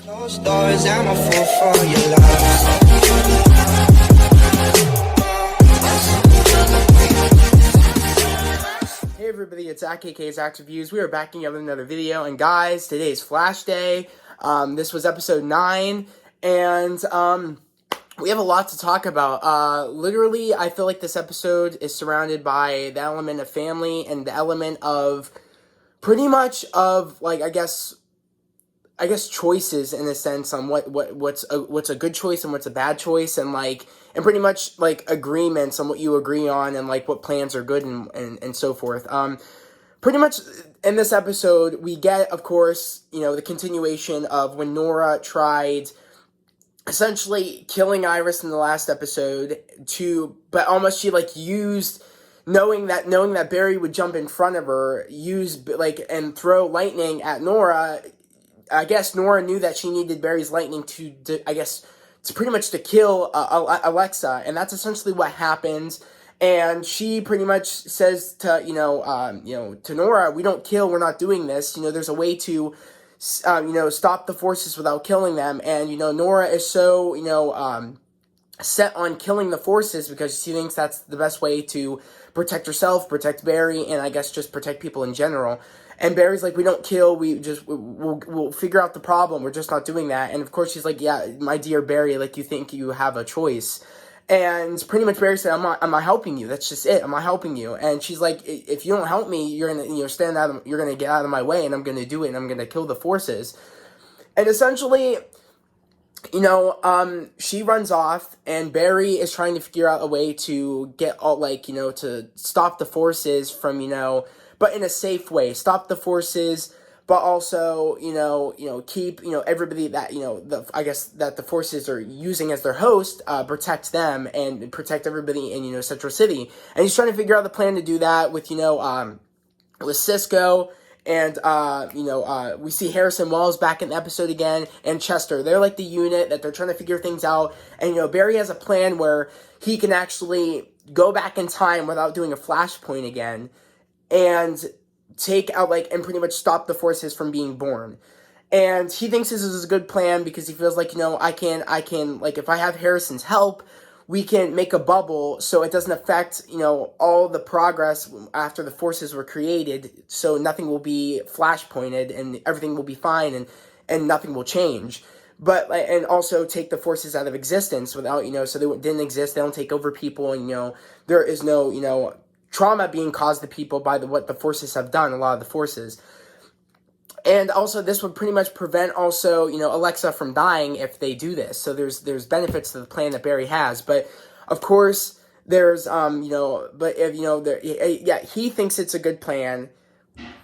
Closed doors, I'm a fool for your love. Hey everybody, it's Zach, aka Zach's Reviews. We are back again with another video, and guys, today is Flash Day. This was episode 9, and we have a lot to talk about. Literally, I feel like this episode is surrounded by the element of family and the element of pretty much of, like, I guess choices in a sense on what's a good choice and what's a bad choice, and pretty much like agreements on what you agree on and like what plans are good and so forth. Pretty much in this episode we get, of course, the continuation of when Nora tried essentially killing Iris in the last episode, but almost she used, knowing that Barry would jump in front of her, and throw lightning at Nora. I guess Nora knew that she needed Barry's lightning to pretty much to kill Alexa, and that's essentially what happens. And she pretty much says to to Nora, "We don't kill. We're not doing this. There's a way to stop the forces without killing them." And Nora is so set on killing the forces because she thinks that's the best way to protect herself, protect Barry, and I guess just protect people in general. And Barry's like, "We don't kill, we'll figure out the problem, we're just not doing that." And of course she's like, "Yeah, my dear Barry, you think you have a choice." And pretty much Barry said, I'm not helping you, that's just it, I'm not helping you." And she's like, "If you don't help me, you're gonna, you're gonna get out of my way, and I'm gonna do it, and I'm gonna kill the forces." And essentially, she runs off, and Barry is trying to figure out a way to get all, to stop the forces from, but in a safe way. Stop the forces, but also, keep, everybody that, I guess that the forces are using as their host, protect them and protect everybody in, Central City. And he's trying to figure out the plan to do that with, with Cisco. And, we see Harrison Wells back in the episode again, and Chester. They're like the unit that they're trying to figure things out. And, Barry has a plan where he can actually go back in time without doing a flashpoint again, and take out, and pretty much stop the forces from being born. And he thinks this is a good plan because he feels like, I can, if I have Harrison's help, we can make a bubble so it doesn't affect, all the progress after the forces were created, so nothing will be flashpointed and everything will be fine and nothing will change. But, and also take the forces out of existence without, so they didn't exist, they don't take over people, and, there is no, trauma being caused to people by what the forces have done, a lot of the forces. And also, this would pretty much prevent also, Alexa from dying if they do this. So there's benefits to the plan that Barry has. But, of course, there's, but if, he thinks it's a good plan.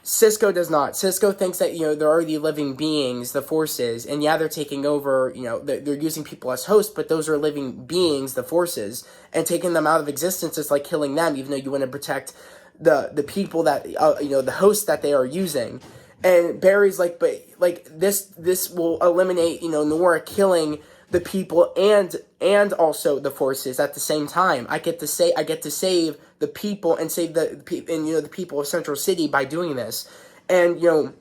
Cisco does not. Cisco thinks that, they're already living beings, the forces, and they're taking over, they're using people as hosts, but those are living beings, the forces, and taking them out of existence is like killing them, even though you want to protect the people that, the hosts that they are using. And Barry's like, but, this will eliminate, Nora killing the people and also the forces at the same time. I get to save the people and save the people of Central City by doing this. And,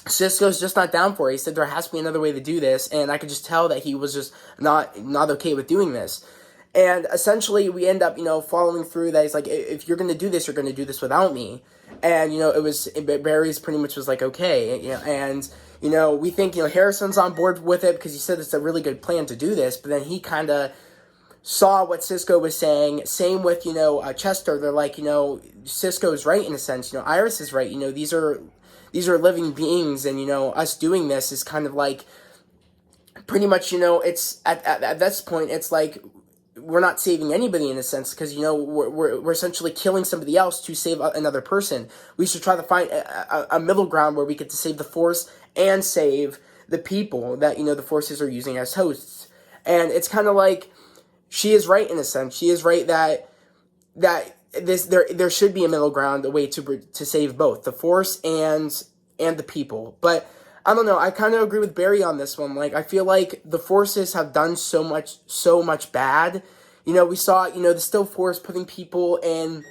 Cisco's just not down for it. He said there has to be another way to do this, and I could just tell that he was just not okay with doing this. And essentially, we end up, following through that. He's like, if you're going to do this, you're going to do this without me. And, Barry's pretty much was like, okay, and, we think, Harrison's on board with it because he said it's a really good plan to do this, but then he kind of saw what Cisco was saying. Same with, Chester. They're like, Cisco's right in a sense, Iris is right, these are living beings, and, us doing this is kind of like, pretty much, it's, at this point, it's like, we're not saving anybody in a sense because, we're essentially killing somebody else to save another person. We should try to find a middle ground where we get to save the Force and save the people that, the forces are using as hosts. And it's kind of like, she is right in a sense. She is right that there should be a middle ground, a way to save both the Force and the people. But I don't know, I kind of agree with Barry on this one. I feel like the forces have done so much bad. We saw, the Still Force putting people in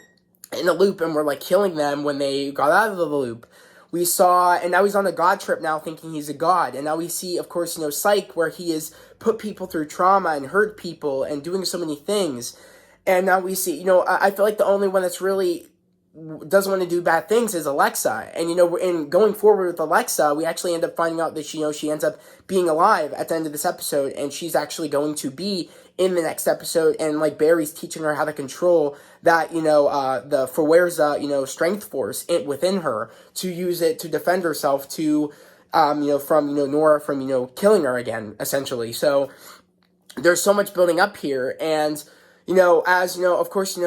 a loop, and we're killing them when they got out of the loop. we saw, and now he's on a god trip now, thinking he's a god. And now we see, of course, Psych, where he has put people through trauma and hurt people and doing so many things. And now we see, I feel like the only one that's really doesn't want to do bad things is Alexa. And, in going forward with Alexa, we actually end up finding out that she ends up being alive at the end of this episode, and she's actually going to be in the next episode, and, like, Barry's teaching her how to control that, the Fuerza, strength force within her, to use it to defend herself from, Nora from, killing her again, essentially. So, there's so much building up here, and, as, of course,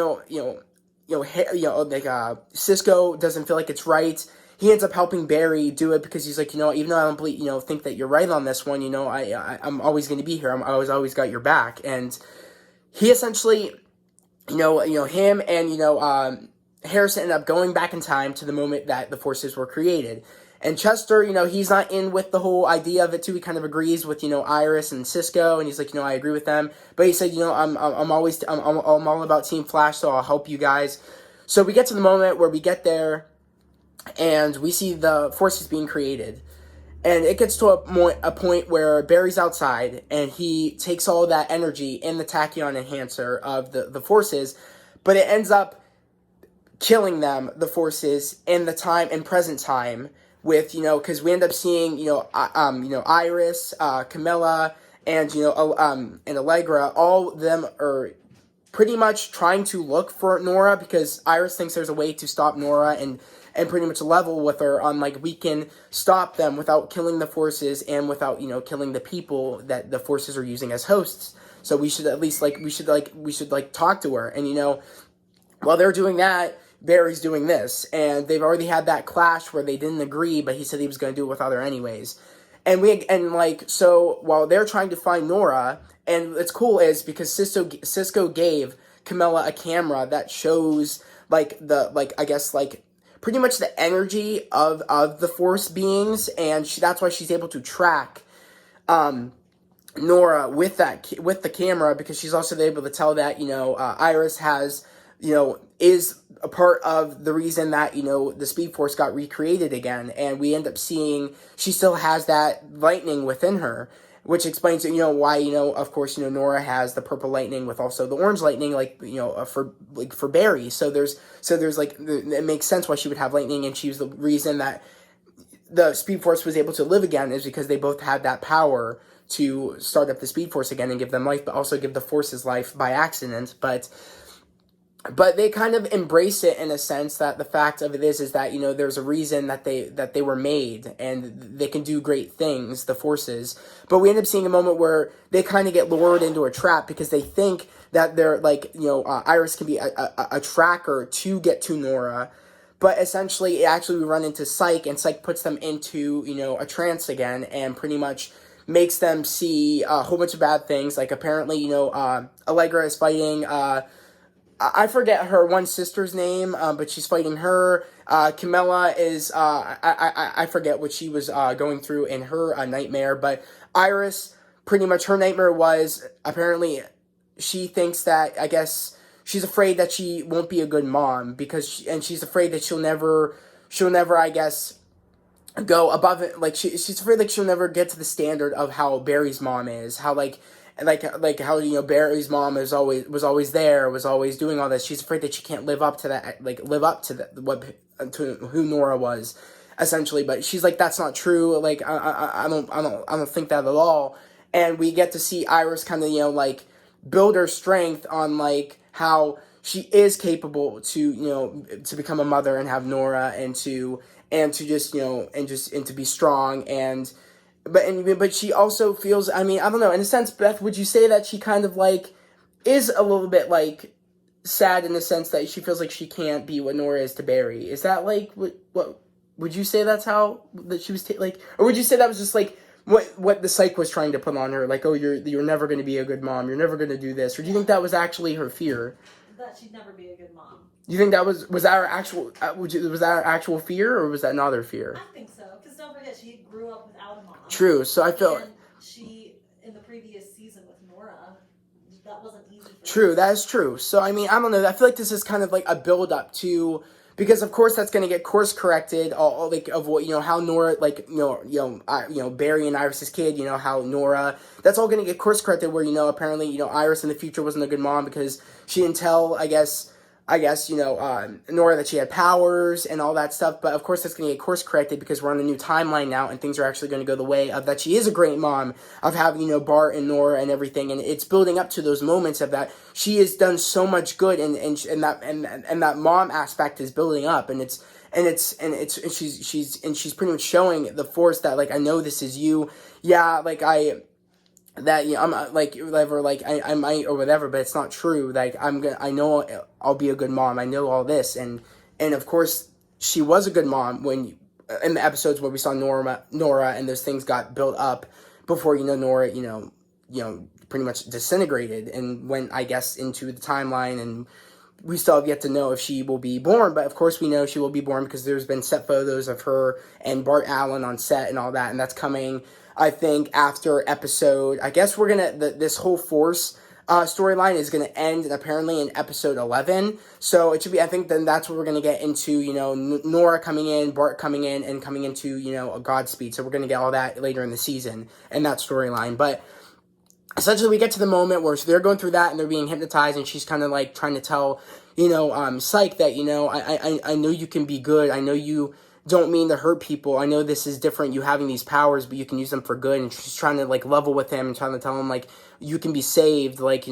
Cisco doesn't feel like it's right. He ends up helping Barry do it because he's like, even though I don't believe, think that you're right on this one, I'm always going to be here. always got your back. And he essentially, him and, Harrison end up going back in time to the moment that the forces were created. And Chester, he's not in with the whole idea of it too. He kind of agrees with, Iris and Cisco, and he's like, I agree with them. But he said, I'm all about Team Flash, so I'll help you guys. So we get to the moment where we get there, and we see the forces being created. And it gets to a point where Barry's outside, and he takes all that energy in the tachyon enhancer of the forces, but it ends up killing them, the forces, in present time, with, because we end up seeing, Iris, Camilla, and, and Allegra, all of them are pretty much trying to look for Nora, because Iris thinks there's a way to stop Nora and pretty much level with her on, like, we can stop them without killing the forces and without, killing the people that the forces are using as hosts. So we should at least, we should talk to her. And, while they're doing that, Barry's doing this, and they've already had that clash where they didn't agree, but he said he was going to do it without her anyways. So while they're trying to find Nora, and what's cool is because Cisco gave Camilla a camera that shows pretty much the energy of the Force beings, and that's why she's able to track Nora with the camera, because she's also able to tell that Iris has is a part of the reason that, the Speed Force got recreated again. And we end up seeing she still has that lightning within her, which explains, why, of course, Nora has the purple lightning with also the orange lightning, for Barry. So there's it makes sense why she would have lightning, and she was the reason that the Speed Force was able to live again, is because they both had that power to start up the Speed Force again and give them life, but also give the Forces life by accident. But they kind of embrace it in a sense that the fact of it is that, there's a reason that they were made, and they can do great things, the Forces. But we end up seeing a moment where they kind of get lured into a trap, because they think that they're Iris can be a tracker to get to Nora. But essentially, we run into Psych, and Psych puts them into, a trance again, and pretty much makes them see a whole bunch of bad things. Like, apparently, Allegra is fighting, I forget her one sister's name, but she's fighting her. Camilla is, I forget what she was going through in her nightmare, but Iris, pretty much her nightmare was, apparently, she thinks that, I guess, she's afraid that she won't be a good mom, and she's afraid that she'll never, I guess, go above it. Like, she's afraid, like, she'll never get to the standard of how Barry's mom is, how, how Barry's mom was always there, was always doing all this. She's afraid that she can't live up to that, to who Nora was, essentially. But she's like, that's not true. Like, I don't think that at all. And we get to see Iris kind of build her strength on how she is capable to become a mother and have Nora, and to just to be strong. But she also feels, I don't know, in a sense, Beth, would you say that she kind of, is a little bit, sad in the sense that she feels like she can't be what Nora is to Barry? Is that, what would you say that's how, that she was, or would you say that was just, what the Psych was trying to put on her? Oh, you're never going to be a good mom, you're never going to do this? Or do you think that was actually her fear? That she'd never be a good mom. You think that was that her actual, was that her actual fear, or was that not her fear? I think so, because don't forget, she grew up without a mom. True, so I feel... And she, in the previous season with Nora, that wasn't easy for her. True, that is true. So, I don't know, I feel like this is kind of a build-up to... because of course that's going to get course corrected, all like of what, how Nora, like, Barry and Iris's kid, how Nora, that's all going to get course corrected where, apparently, Iris in the future wasn't a good mom because she didn't tell, I guess, Nora that she had powers and all that stuff. But of course that's going to get course corrected because we're on a new timeline now and things are actually going to go the way of that she is a great mom, of having, Bart and Nora and everything. And it's building up to those moments of that she has done so much good, and that mom aspect is building up, and she's pretty much showing the Force that, like, I know this is you. Yeah, like, I'm like whatever, like I might or whatever, but it's not true. Like, I know I'll be a good mom. I know all this, and of course she was a good mom when in the episodes where we saw Nora, and those things got built up before Nora pretty much disintegrated and went, I guess, into the timeline, and we still have yet to know if she will be born, but of course we know she will be born because there's been set photos of her and Bart Allen on set and all that, and that's coming, I think, after episode, I guess we're gonna, this whole Force storyline is gonna end apparently in episode 11, so it should be, I think then that's where we're gonna get into, Nora coming in, Bart coming in, and coming into, a Godspeed, so we're gonna get all that later in the season, and that storyline, but essentially we get to the moment where they're going through that and they're being hypnotized, and she's kind of like trying to tell, Psyche that, I know you can be good, I know you don't mean to hurt people, I know this is different, you having these powers, but you can use them for good, and she's trying to, like, level with him and trying to tell him, like, you can be saved, like,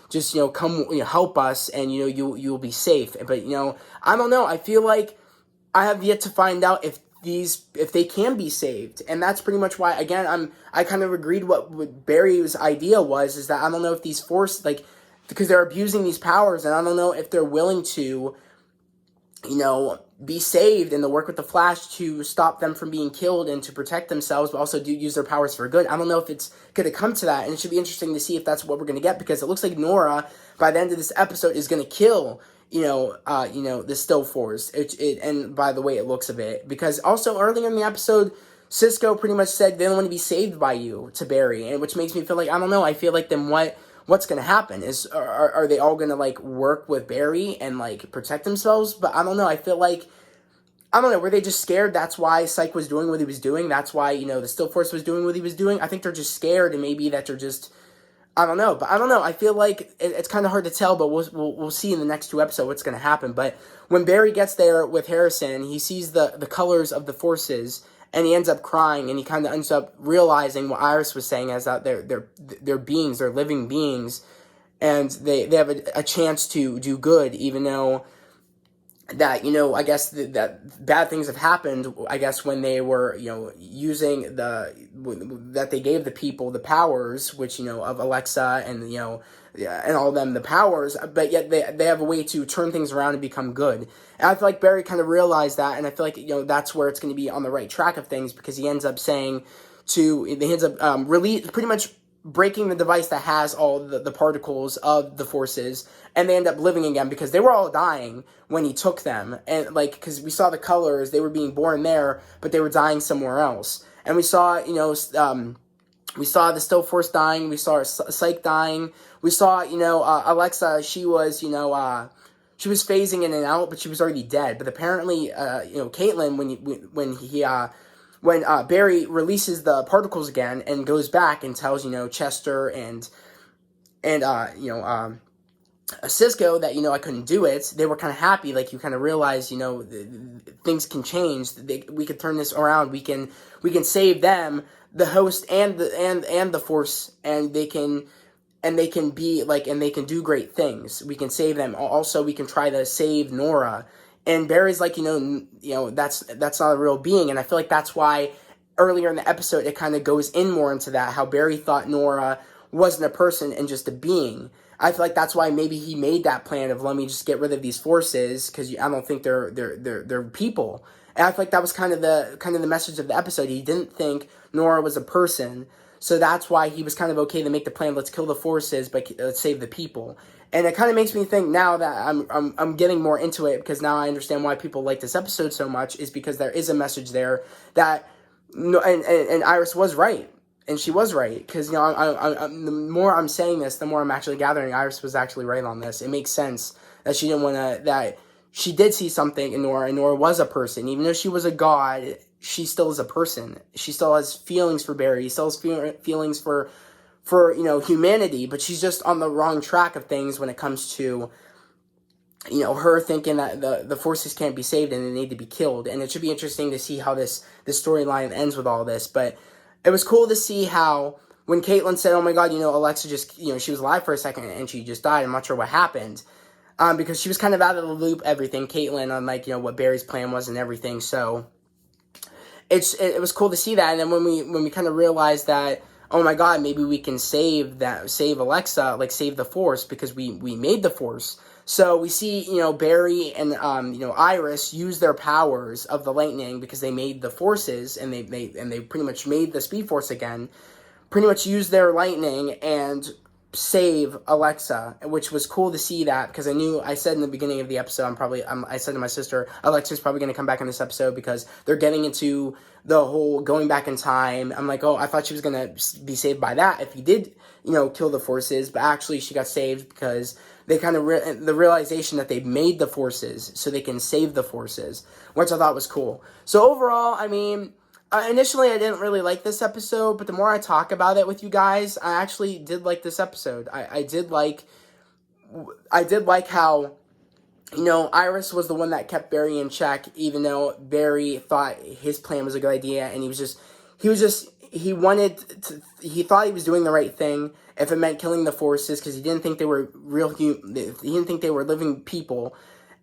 just, come, help us, and, you'll be safe, but, I don't know, I feel like I have yet to find out if they can be saved, and that's pretty much why, again, I kind of agreed what Barry's idea was, is that I don't know if these Force, like, because they're abusing these powers, and I don't know if they're willing to, be saved and to work with the Flash to stop them from being killed and to protect themselves, but also do use their powers for good. I don't know if it's going to come to that, and it should be interesting to see if that's what we're going to get, because it looks like Nora, by the end of this episode, is going to kill, the Still Force, and by the way it looks of it, because also earlier in the episode, Cisco pretty much said they don't want to be saved by you to Barry, and which makes me feel like, I don't know, I feel like then what's going to happen is, are they all going to, like, work with Barry and, like, protect themselves? But I don't know, I feel like, I don't know, were they just scared? That's why Psyche was doing what he was doing? That's why, the Still Force was doing what he was doing? I think they're just scared, and maybe that they're just, I don't know, but I don't know, I feel like it's kind of hard to tell, but we'll see in the next 2 episodes what's going to happen. But when Barry gets there with Harrison, he sees the colors of the Forces, and he ends up crying, and he kind of ends up realizing what Iris was saying, as that they're beings, they're living beings, and they have a chance to do good, even though that, I guess that bad things have happened, I guess, when they were, using that they gave the people the powers, which, of Alexa and, and all of them the powers, but yet they have a way to turn things around and become good. And I feel like Barry kind of realized that, and I feel like, that's where it's going to be on the right track of things, because he ends up pretty much breaking the device that has all the particles of the Forces, and they end up living again, because they were all dying when he took them, and, like, because we saw the colors, they were being born there, but they were dying somewhere else, and we saw, we saw the Still Force dying, we saw Psyche dying, we saw, Alexa, she was, she was phasing in and out, but she was already dead, but apparently, Caitlin, when Barry releases the particles again and goes back and tells, Chester and Cisco that, I couldn't do it, they were kind of happy. Like, you kind of realize, things can change. We could turn this around. We can save them, the host and the Force, and they can be like, and they can do great things. We can save them. Also, we can try to save Nora. And Barry's like, that's not a real being. And I feel like that's why earlier in the episode, it kind of goes in more into that, how Barry thought Nora wasn't a person and just a being. I feel like that's why maybe he made that plan of, let me just get rid of these Forces, because I don't think they're people. And I feel like that was kind of the message of the episode. He didn't think Nora was a person, so that's why he was kind of okay to make the plan, let's kill the Forces, but let's save the people. And it kind of makes me think now that I'm getting more into it, because now I understand why people like this episode so much, is because there is a message there that, and Iris was right. And she was right, because, the more I'm saying this, the more I'm actually gathering Iris was actually right on this. It makes sense that she didn't want to, that she did see something in Nora, and Nora was a person. Even though she was a god, she still is a person. She still has feelings for Barry. She still has feelings for humanity, but she's just on the wrong track of things when it comes to, her thinking that the forces can't be saved and they need to be killed. And it should be interesting to see how this storyline ends with all this. But it was cool to see how when Caitlin said, oh my god, Alexa just, she was alive for a second and she just died. I'm not sure what happened. Because she was kind of out of the loop, everything, Caitlin, on what Barry's plan was and everything. So it was cool to see that. And then when we kind of realized that, oh my god, maybe we can save Alexa, save the Force, because we made the Force. So we see, Barry and, Iris use their powers of the lightning because they made the Forces, and they pretty much made the Speed Force again, pretty much use their lightning and save Alexa, which was cool to see that, because I said in the beginning of the episode, I said to my sister, Alexa's probably going to come back in this episode because they're getting into the whole going back in time. I'm like, oh, I thought she was going to be saved by that if he did, kill the Forces, but actually she got saved because they kind of, the realization that they've made the Forces so they can save the Forces, which I thought was cool. So overall, initially I didn't really like this episode, but the more I talk about it with you guys, I actually did like this episode. I did like how, Iris was the one that kept Barry in check, even though Barry thought his plan was a good idea, and he thought he was doing the right thing if it meant killing the Forces, because he didn't think they were he didn't think they were living people,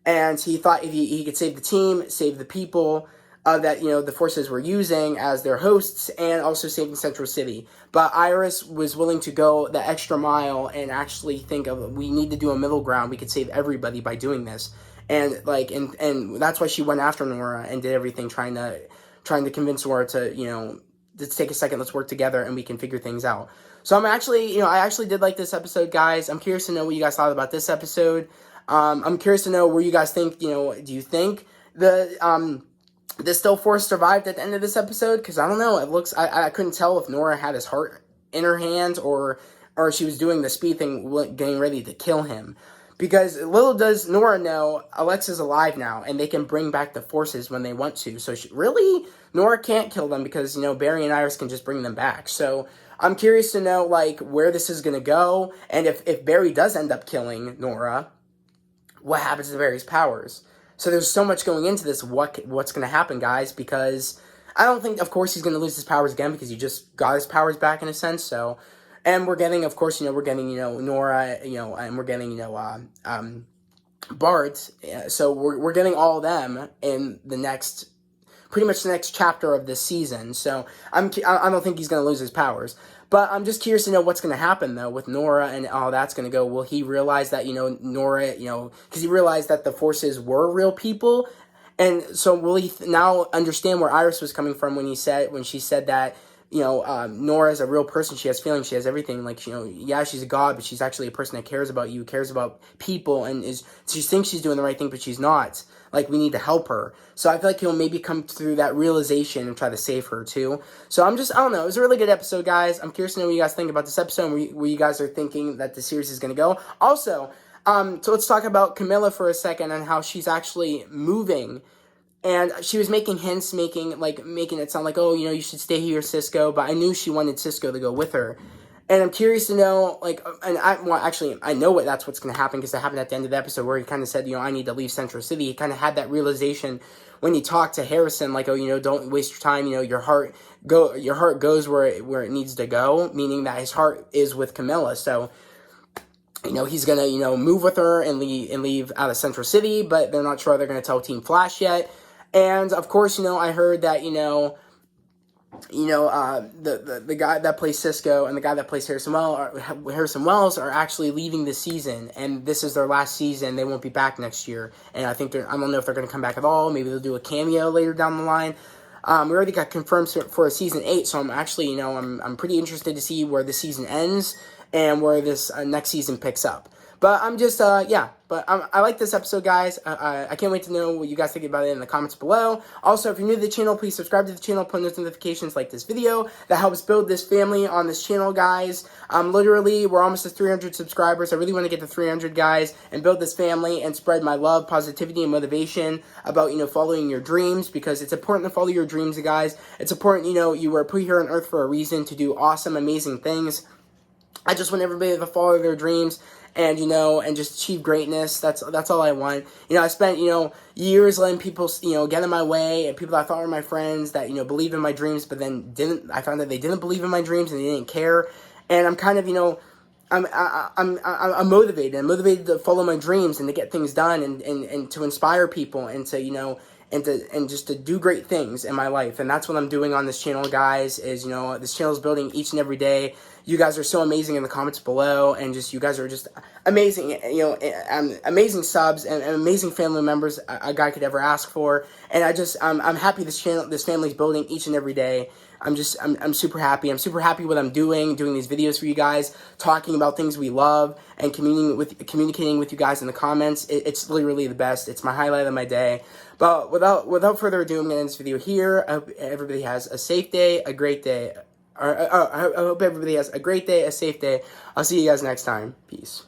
and he thought if he could save the team, save the people that the Forces were using as their hosts, and also saving Central City. But Iris was willing to go the extra mile and actually think of, we need to do a middle ground. We could save everybody by doing this, and and that's why she went after Nora and did everything, trying to convince Nora to let's take a second, let's work together, and we can figure things out. So I actually did like this episode, guys. I'm curious to know what you guys thought about this episode. I'm curious to know where you guys think, do you think the still Force survived at the end of this episode? Because I don't know. It looks, I couldn't tell if Nora had his heart in her hands or she was doing the speed thing, getting ready to kill him. Because little does Nora know, Alexa's alive now, and they can bring back the Forces when they want to. So really, Nora can't kill them because, Barry and Iris can just bring them back. So I'm curious to know, where this is going to go. And if Barry does end up killing Nora, what happens to Barry's powers? So there's so much going into this, what's going to happen, guys, because I don't think, of course, he's going to lose his powers again because he just got his powers back in a sense, so, and we're getting, of course, Nora, and we're getting, Bart, so we're getting all of them in pretty much the next chapter of this season, so I don't think he's going to lose his powers. But I'm just curious to know what's going to happen, though, with Nora and how that's going to go. Will he realize that, Nora, because he realized that the Forces were real people? And so will he now understand where Iris was coming from when she said that, Nora is a real person. She has feelings. She has everything. Yeah, she's a god, but she's actually a person that cares about you, cares about people, and she thinks she's doing the right thing, but she's not. We need to help her. So I feel like he'll maybe come through that realization and try to save her, too. So I don't know. It was a really good episode, guys. I'm curious to know what you guys think about this episode and where you guys are thinking that the series is going to go. Also, so let's talk about Camilla for a second and how she's actually moving. And she was making hints, making it sound like, oh, you should stay here, Cisco. But I knew she wanted Cisco to go with her. And I'm curious to know, I know that's what's going to happen because it happened at the end of the episode where he kind of said, I need to leave Central City. He kind of had that realization when he talked to Harrison, don't waste your time. Your heart goes where it needs to go, meaning that his heart is with Camilla. So, he's going to, move with her and leave out of Central City, but they're not sure they're going to tell Team Flash yet. And, of course, I heard that, the guy that plays Cisco and the guy that plays Harrison Wells are actually leaving the season, and this is their last season. They won't be back next year, and I don't know if they're going to come back at all. Maybe they'll do a cameo later down the line. We already got confirmed for a season 8, so I'm actually, I'm pretty interested to see where the season ends and where this next season picks up. But I'm just, yeah. But I like this episode, guys. I can't wait to know what you guys think about it in the comments below. Also, if you're new to the channel, please subscribe to the channel, put those notifications, like this video. That helps build this family on this channel, guys. Literally, we're almost at 300 subscribers. I really want to get to 300, guys, and build this family and spread my love, positivity, and motivation about, following your dreams, because it's important to follow your dreams, guys. It's important, you were put here on earth for a reason, to do awesome, amazing things. I just want everybody to follow their dreams and, and just achieve greatness. That's all I want. I spent, years letting people, get in my way, and people that I thought were my friends that, believed in my dreams, but then I found that they didn't believe in my dreams and they didn't care. And I'm kind of, I'm motivated. I'm motivated to follow my dreams and to get things done and to inspire people and to, and just to do great things in my life. And that's what I'm doing on this channel, guys, is, this channel is building each and every day. You guys are so amazing in the comments below, and just, you guys are just amazing, amazing subs and amazing family members a guy could ever ask for. And I'm happy this family's building each and every day. I'm super happy. I'm super happy what I'm doing these videos for you guys, talking about things we love, and communicating with you guys in the comments. It's literally the best. It's my highlight of my day. But without further ado, I'm going to end this video here. I hope everybody has a safe day, a great day. I hope everybody has a great day, a safe day. I'll see you guys next time. Peace.